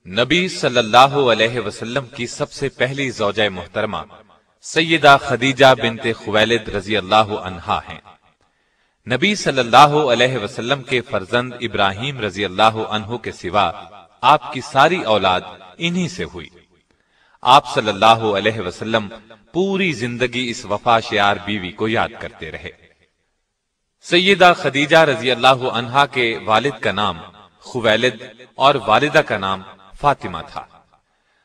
نبی صلی اللہ علیہ وسلم کی سب سے پہلی زوجہ محترمہ سیدہ خدیجہ بنت خویلد رضی اللہ عنہا ہیں۔ نبی صلی اللہ علیہ وسلم کے فرزند ابراہیم رضی اللہ عنہ کے سوا آپ کی ساری اولاد انہی سے ہوئی۔ آپ صلی اللہ علیہ وسلم پوری زندگی اس وفا شیار بیوی کو یاد کرتے رہے۔ سیدہ خدیجہ رضی اللہ عنہا کے والد کا نام خویلد اور والدہ کا نام فاطمہ تھا۔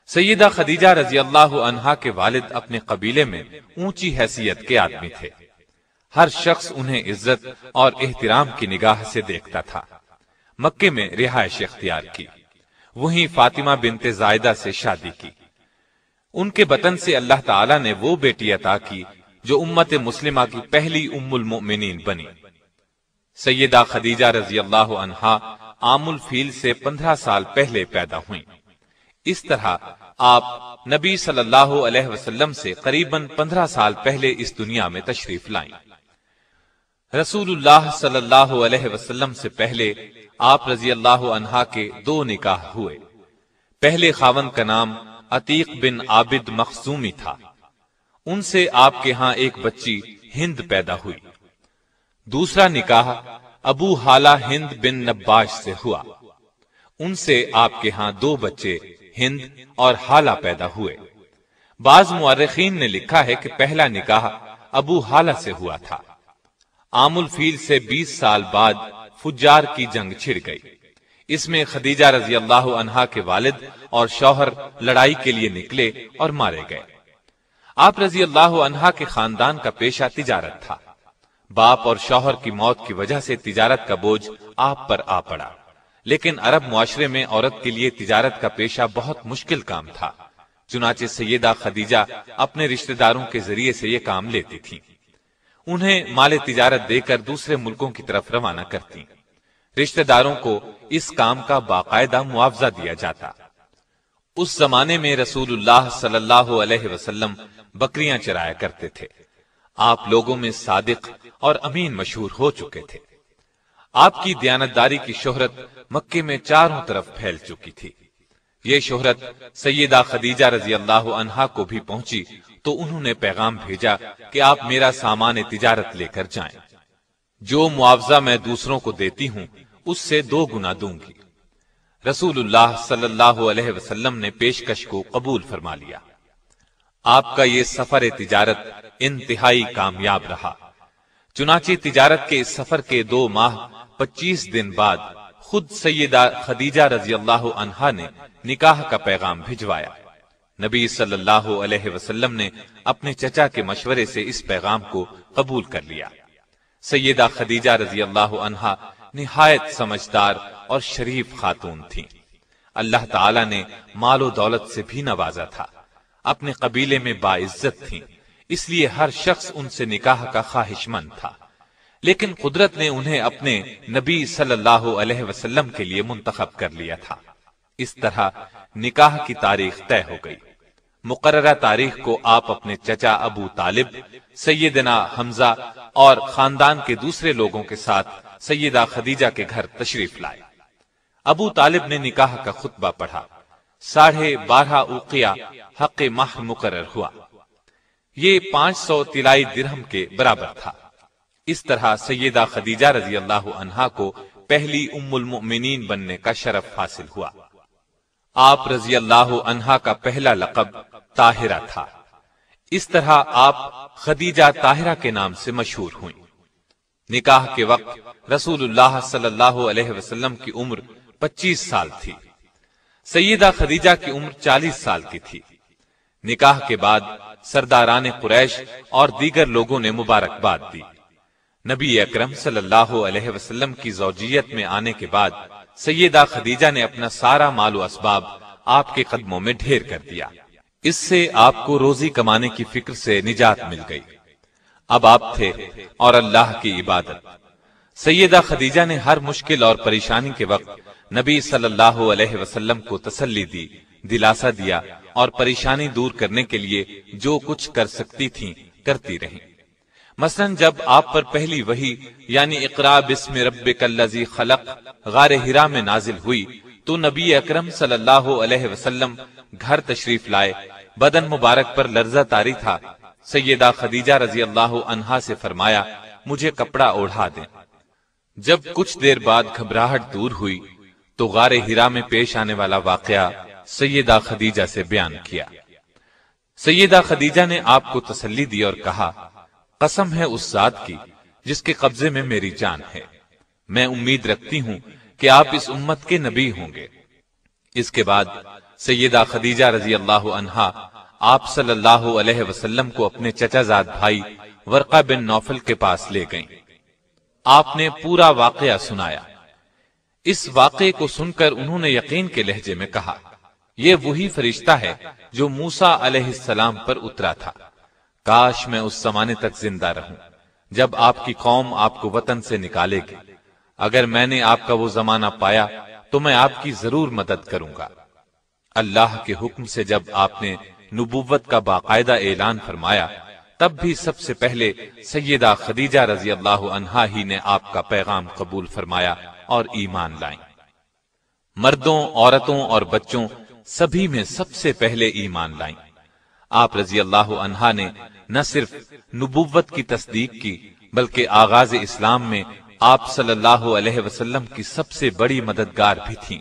سیدہ خدیجہ رضی اللہ عنہا کے والد اپنے قبیلے میں اونچی حیثیت کے آدمی تھے۔ ہر شخص انہیں عزت اور احترام کی نگاہ سے دیکھتا تھا۔ مکے میں رہائش اختیار کی، وہیں فاطمہ بنت زائدہ سے شادی کی۔ ان کے بطن سے اللہ تعالی نے وہ بیٹی عطا کی جو امت مسلمہ کی پہلی ام المؤمنین بنی۔ سیدہ خدیجہ رضی اللہ عنہا عام الفیل سے 15 سال پہلے پیدا ہوئیں۔ اس طرح آپ نبی صلی اللہ علیہ وسلم سے قریباً 15 سال پہلے اس دنیا میں تشریف لائیں۔ رسول اللہ صلی اللہ علیہ وسلم سے پہلے آپ رضی اللہ عنہا کے 2 نکاح ہوئے۔ پہلے خاوند کا نام عتیق بن عابد مخزومی تھا۔ ان سے آپ کے ہاں ایک بچی ہند پیدا ہوئی۔ دوسرا نکاح ابو حالہ ہند بن نباش سے ہوا۔ ان سے آپ کے ہاں 2 بچے ہند اور حالہ پیدا ہوئے۔ بعض مورخین نے لکھا ہے کہ پہلا نکاح ابو حالہ سے ہوا تھا۔ عام الفیل سے 20 سال بعد فجار کی جنگ چھڑ گئی۔ اس میں خدیجہ رضی اللہ عنہا کے والد اور شوہر لڑائی کے لیے نکلے اور مارے گئے۔ آپ رضی اللہ عنہا کے خاندان کا پیشہ تجارت تھا۔ باپ اور شوہر کی موت کی وجہ سے تجارت کا بوجھ آپ پر آ پڑا، لیکن عرب معاشرے میں عورت کے لیے تجارت کا پیشہ بہت مشکل کام تھا۔ چنانچہ سیدہ خدیجہ اپنے رشتہ داروں کے ذریعے سے یہ کام لیتی تھی۔ انہیں مال تجارت دے کر دوسرے ملکوں کی طرف روانہ کرتی۔ رشتہ داروں کو اس کام کا باقاعدہ معاوضہ دیا جاتا۔ اس زمانے میں رسول اللہ صلی اللہ علیہ وسلم بکریاں چرایا کرتے تھے۔ آپ لوگوں میں صادق اور امین مشہور ہو چکے تھے۔ آپ کی دیانتداری کی شہرت مکے میں چاروں طرف پھیل چکی تھی۔ یہ شہرت سیدہ خدیجہ رضی اللہ عنہا کو بھی پہنچی تو انہوں نے پیغام بھیجا کہ آپ میرا سامان تجارت لے کر جائیں۔ جو معاوضہ میں دوسروں کو دیتی ہوں اس سے 2 گنا دوں گی۔ رسول اللہ صلی اللہ علیہ وسلم نے پیشکش کو قبول فرما لیا۔ آپ کا یہ سفر تجارت انتہائی کامیاب رہا۔ چنانچہ تجارت کے اس سفر کے 2 ماہ 25 دن بعد خود سیدہ خدیجہ رضی اللہ عنہا نے نکاح کا پیغام بھجوایا۔ نبی صلی اللہ علیہ وسلم نے اپنے چچا کے مشورے سے اس پیغام کو قبول کر لیا۔ سیدہ خدیجہ رضی اللہ عنہا نہایت سمجھدار اور شریف خاتون تھیں۔ اللہ تعالی نے مال و دولت سے بھی نوازا تھا۔ اپنے قبیلے میں باعزت تھیں، اس لیے ہر شخص ان سے نکاح کا خواہش مند تھا، لیکن قدرت نے انہیں اپنے نبی صلی اللہ علیہ وسلم کے لیے منتخب کر لیا تھا۔ اس طرح نکاح کی تاریخ طے ہو گئی۔ مقررہ تاریخ کو آپ اپنے چچا ابو طالب، سیدنا حمزہ اور خاندان کے دوسرے لوگوں کے ساتھ سیدہ خدیجہ کے گھر تشریف لائے۔ ابو طالب نے نکاح کا خطبہ پڑھا۔ 12.5 اوقیہ حق مہر مقرر ہوا۔ یہ 500 طلائی درہم کے برابر تھا۔ اس طرح سیدہ خدیجہ رضی اللہ عنہا کو پہلی ام المؤمنین بننے کا شرف حاصل ہوا۔ آپ رضی اللہ عنہا کا پہلا لقب طاہرہ تھا۔ اس طرح آپ خدیجہ طاہرہ کے نام سے مشہور ہوئیں۔ نکاح کے وقت رسول اللہ صلی اللہ علیہ وسلم کی عمر 25 سال تھی۔ سیدہ خدیجہ کی عمر 40 سال کی تھی۔ نکاح کے بعد سرداران قریش اور دیگر لوگوں نے مبارکباد دی۔ نبی اکرم صلی اللہ علیہ وسلم کی زوجیت میں آنے کے بعد سیدہ خدیجہ نے اپنا سارا مال و اسباب آپ کے قدموں میں ڈھیر کر دیا۔ اس سے آپ کو روزی کمانے کی فکر سے نجات مل گئی۔ اب آپ تھے اور اللہ کی عبادت۔ سیدہ خدیجہ نے ہر مشکل اور پریشانی کے وقت نبی صلی اللہ علیہ وسلم کو تسلی دی، دلاسا دیا اور پریشانی دور کرنے کے لیے جو کچھ کر سکتی تھیں کرتی رہیں۔ مثلا جب آپ پر پہلی وحی یعنی اقرا بسم ربک الذی خلق غار حرا میں نازل ہوئی تو تو نبی اکرم صلی اللہ علیہ وسلم گھر تشریف لائے، بدن مبارک پر لرزہ طاری تھا۔ سیدہ خدیجہ رضی اللہ عنہا سے فرمایا مجھے کپڑا اوڑھا دیں۔ جب کچھ دیر بعد گھبراہٹ دور ہوئی تو غار ہرا میں پیش آنے والا واقعہ سیدہ خدیجہ سے بیان کیا۔ سیدہ خدیجہ نے آپ کو تسلی دی اور کہا قسم ہے اس ذات کی جس کے قبضے میں میری جان ہے، میں امید رکھتی ہوں کہ آپ اس امت کے نبی ہوں گے۔ اس کے بعد سیدہ خدیجہ رضی اللہ عنہا آپ صلی اللہ علیہ وسلم کو اپنے چچا زاد بھائی ورقہ بن نوفل کے پاس لے گئیں۔ آپ نے پورا واقعہ سنایا۔ اس واقعے کو سن کر انہوں نے یقین کے لہجے میں کہا یہ وہی فرشتہ ہے جو موسیٰ علیہ السلام پر اترا تھا، کاش میں اس زمانے تک زندہ رہوں جب آپ کی قوم آپ کو وطن سے نکالے گی۔ اگر میں نے آپ کا وہ زمانہ پایا تو میں آپ کی ضرور مدد کروں گا۔ اللہ کے حکم سے جب آپ نے نبوت کا باقاعدہ اعلان فرمایا تب بھی سب سے پہلے سیدہ خدیجہ رضی اللہ عنہا ہی نے آپ کا پیغام قبول فرمایا اور ایمان لائیں۔ مردوں، عورتوں اور بچوں سبھی میں سب سے پہلے ایمان لائیں۔ آپ رضی اللہ عنہا نے نہ صرف نبوت کی تصدیق کی بلکہ آغاز اسلام میں آپ صلی اللہ علیہ وسلم کی سب سے بڑی مددگار بھی تھیں۔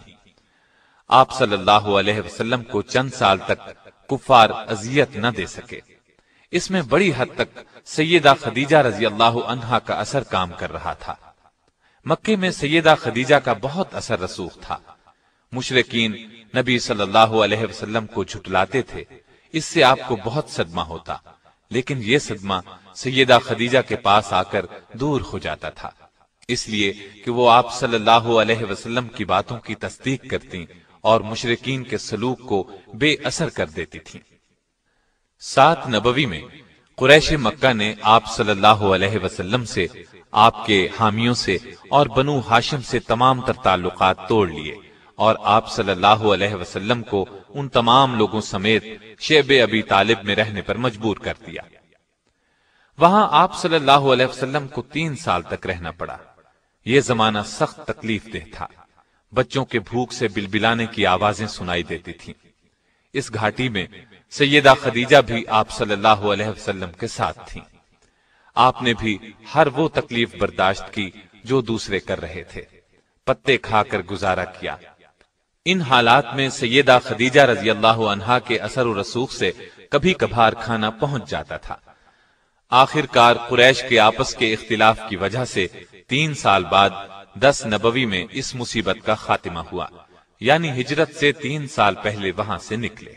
آپ صلی اللہ علیہ وسلم کو چند سال تک کفار اذیت نہ دے سکے۔ اس میں بڑی حد تک سیدہ خدیجہ رضی اللہ عنہا کا اثر کام کر رہا تھا۔ مکے میں سیدہ خدیجہ کا بہت اثر رسوخ تھا۔ مشرکین نبی صلی اللہ علیہ وسلم کو جھٹلاتے تھے، اس سے آپ کو بہت صدمہ ہوتا، لیکن یہ صدمہ سیدہ خدیجہ کے پاس آ کر دور ہو جاتا تھا، اس لیے کہ وہ آپ صلی اللہ علیہ وسلم کی باتوں کی تصدیق کرتی اور مشرکین کے سلوک کو بے اثر کر دیتی تھیں۔ 7 نبوی میں قریش مکہ نے آپ صلی اللہ علیہ وسلم سے، آپ کے حامیوں سے اور بنو ہاشم سے تمام تر تعلقات توڑ لیے اور آپ صلی اللہ علیہ وسلم کو ان تمام لوگوں سمیت شیب ابی طالب میں رہنے پر مجبور کر دیا۔ وہاں آپ صلی اللہ علیہ وسلم کو 3 سال تک رہنا پڑا۔ یہ زمانہ سخت تکلیف دہ تھا۔ بچوں کے بھوک سے بلبلانے کی آوازیں سنائی دیتی تھیں۔ اس گھاٹی میں سیدہ خدیجہ بھی آپ صلی اللہ علیہ وسلم کے ساتھ تھیں۔ آپ نے بھی ہر وہ تکلیف برداشت کی جو دوسرے کر رہے تھے، پتے کھا کر گزارا کیا۔ ان حالات میں سیدہ خدیجہ رضی اللہ عنہا کے اثر و رسوخ سے کبھی کبھار کھانا پہنچ جاتا تھا۔ آخر کار قریش کے آپس کے اختلاف کی وجہ سے 3 سال بعد 10 نبوی میں اس مصیبت کا خاتمہ ہوا، یعنی ہجرت سے 3 سال پہلے وہاں سے نکلے۔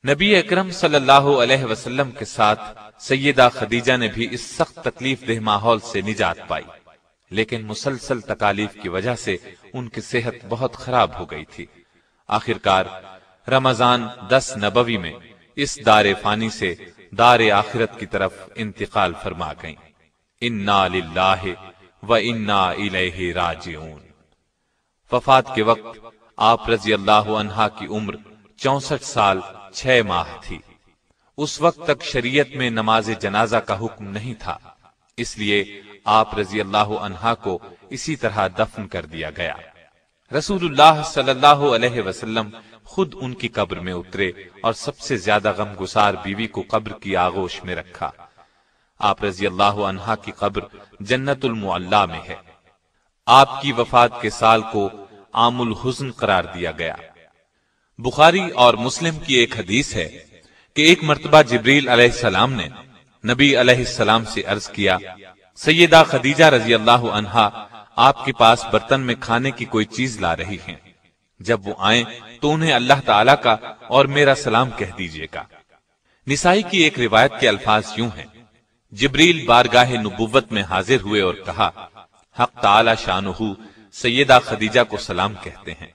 نبی اکرم صلی اللہ علیہ وسلم کے ساتھ سیدہ خدیجہ نے بھی اس سخت تکلیف دہ ماحول سے نجات پائی، لیکن مسلسل تکالیف کی وجہ سے ان کی صحت بہت خراب ہو گئی تھی۔ آخر کار رمضان 10 نبوی میں اس دار فانی سے دار آخرت کی طرف انتقال فرما گئیں۔ انا للہ و انا الیہ راجعون۔ وفات کے وقت آپ رضی اللہ عنہا کی عمر 64 سال 6 ماہ تھی۔ اس وقت تک شریعت میں نماز جنازہ کا حکم نہیں تھا، اس لیے آپ رضی اللہ عنہا کو اسی طرح دفن کر دیا گیا۔ رسول اللہ صلی اللہ علیہ وسلم خود ان کی قبر میں اترے اور سب سے زیادہ غمگسار بیوی کو قبر کی آغوش میں رکھا۔ آپ رضی اللہ عنہا کی قبر جنت المعلا میں ہے۔ آپ کی وفات کے سال کو عام الحزن قرار دیا گیا۔ بخاری اور مسلم کی ایک حدیث ہے کہ ایک مرتبہ جبریل علیہ السلام نے نبی علیہ السلام سے عرض کیا، سیدہ خدیجہ رضی اللہ عنہا آپ کے پاس برتن میں کھانے کی کوئی چیز لا رہی ہیں، جب وہ آئیں تو انہیں اللہ تعالیٰ کا اور میرا سلام کہہ دیجیے گا۔ نسائی کی ایک روایت کے الفاظ یوں ہیں، جبریل بارگاہ نبوت میں حاضر ہوئے اور کہا، حق تعالی شانہ سیدہ خدیجہ کو سلام کہتے ہیں۔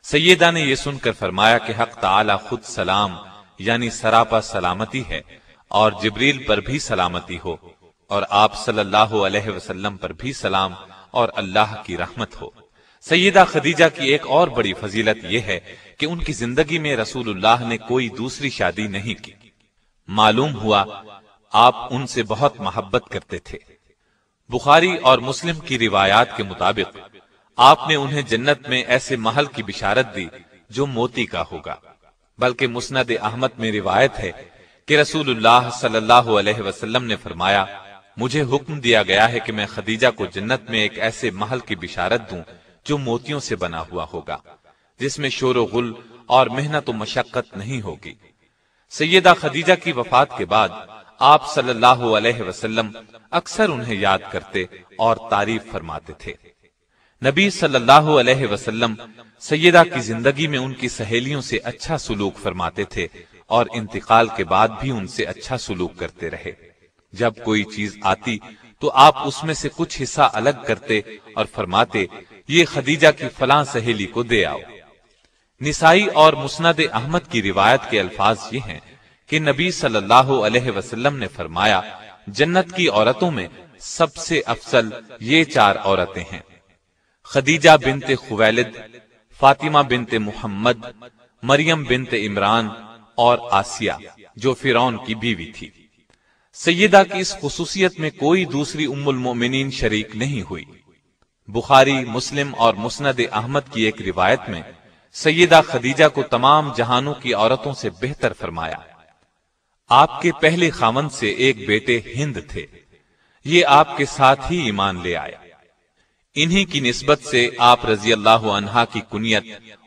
سیدہ نے یہ سن کر فرمایا کہ حق تعالی خود سلام یعنی سراپا سلامتی ہے، اور جبریل پر بھی سلامتی ہو، اور آپ صلی اللہ علیہ وسلم پر بھی سلام اور اللہ کی رحمت ہو۔ سیدہ خدیجہ کی ایک اور بڑی فضیلت یہ ہے کہ ان کی زندگی میں رسول اللہ نے کوئی دوسری شادی نہیں کی۔ معلوم ہوا آپ ان سے بہت محبت کرتے تھے۔ بخاری اور مسلم کی روایات کے مطابق آپ نے انہیں جنت میں ایسے محل کی بشارت دی جو موتی کا ہوگا۔ بلکہ مسند احمد میں روایت ہے کہ رسول اللہ صلی اللہ علیہ وسلم نے فرمایا، مجھے حکم دیا گیا ہے کہ میں خدیجہ کو جنت میں ایک ایسے محل کی بشارت دوں جو موتیوں سے بنا ہوا ہوگا، جس میں شور و غل اور محنت و مشقت نہیں ہوگی۔ سیدہ خدیجہ کی وفات کے بعد آپ صلی اللہ علیہ وسلم اکثر انہیں یاد کرتے اور تعریف فرماتے تھے۔ نبی صلی اللہ علیہ وسلم سیدہ کی زندگی میں ان کی سہیلیوں سے اچھا سلوک فرماتے تھے اور انتقال کے بعد بھی ان سے اچھا سلوک کرتے رہے۔ جب کوئی چیز آتی تو آپ اس میں سے کچھ حصہ الگ کرتے اور فرماتے، یہ خدیجہ کی فلاں سہیلی کو دے آؤ۔ نسائی اور مسند احمد کی روایت کے الفاظ یہ ہیں کہ نبی صلی اللہ علیہ وسلم نے فرمایا، جنت کی عورتوں میں سب سے افضل یہ 4 عورتیں ہیں: خدیجہ بنت خویلد، فاطمہ بنت محمد، مریم بنت عمران اور آسیہ جو فرعون کی بیوی تھی۔ سیدہ کی اس خصوصیت میں کوئی دوسری ام المؤمنین شریک نہیں ہوئی۔ بخاری، مسلم اور مسند احمد کی ایک روایت میں سیدہ خدیجہ کو تمام جہانوں کی عورتوں سے بہتر فرمایا۔ آپ کے پہلے خاوند سے ایک بیٹے ہند تھے، یہ آپ کے ساتھ ہی ایمان لے آئے۔ انہی کی نسبت سے آپ رضی اللہ عنہا کی کنیت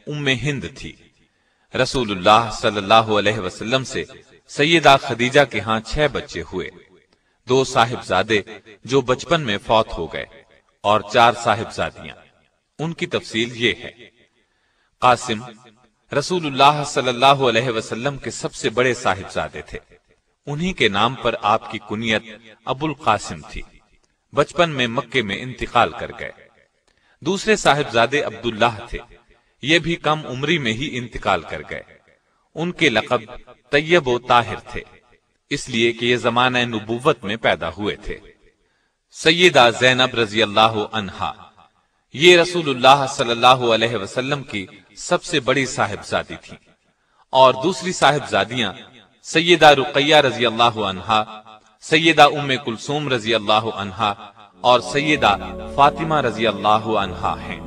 ام ہند تھی۔ رسول اللہ صلی اللہ علیہ وسلم سے سیدہ خدیجہ کے ہاں 6 بچے ہوئے، 2 صاحبزادے جو بچپن میں فوت ہو گئے اور 4 صاحبزادیاں۔ ان کی تفصیل یہ ہے: قاسم رسول اللہ صلی اللہ علیہ وسلم کے سب سے بڑے صاحبزادے تھے، انہی کے نام پر آپ کی کنیت ابو القاسم تھی۔ بچپن میں مکے میں انتقال کر گئے۔ دوسرے صاحبزادے عبداللہ تھے، یہ بھی کم عمری میں ہی انتقال کر گئے۔ ان کے لقب طیب و طاہر تھے، اس لیے کہ یہ زمانہ نبوت میں پیدا ہوئے تھے۔ سیدہ زینب رضی اللہ عنہا، یہ رسول اللہ صلی اللہ علیہ وسلم کی سب سے بڑی صاحبزادی تھی، اور دوسری صاحبزادیاں سیدہ رقیہ رضی اللہ عنہا، سیدہ ام کلثوم رضی اللہ عنہا اور سیدہ فاطمہ رضی اللہ عنہا ہیں۔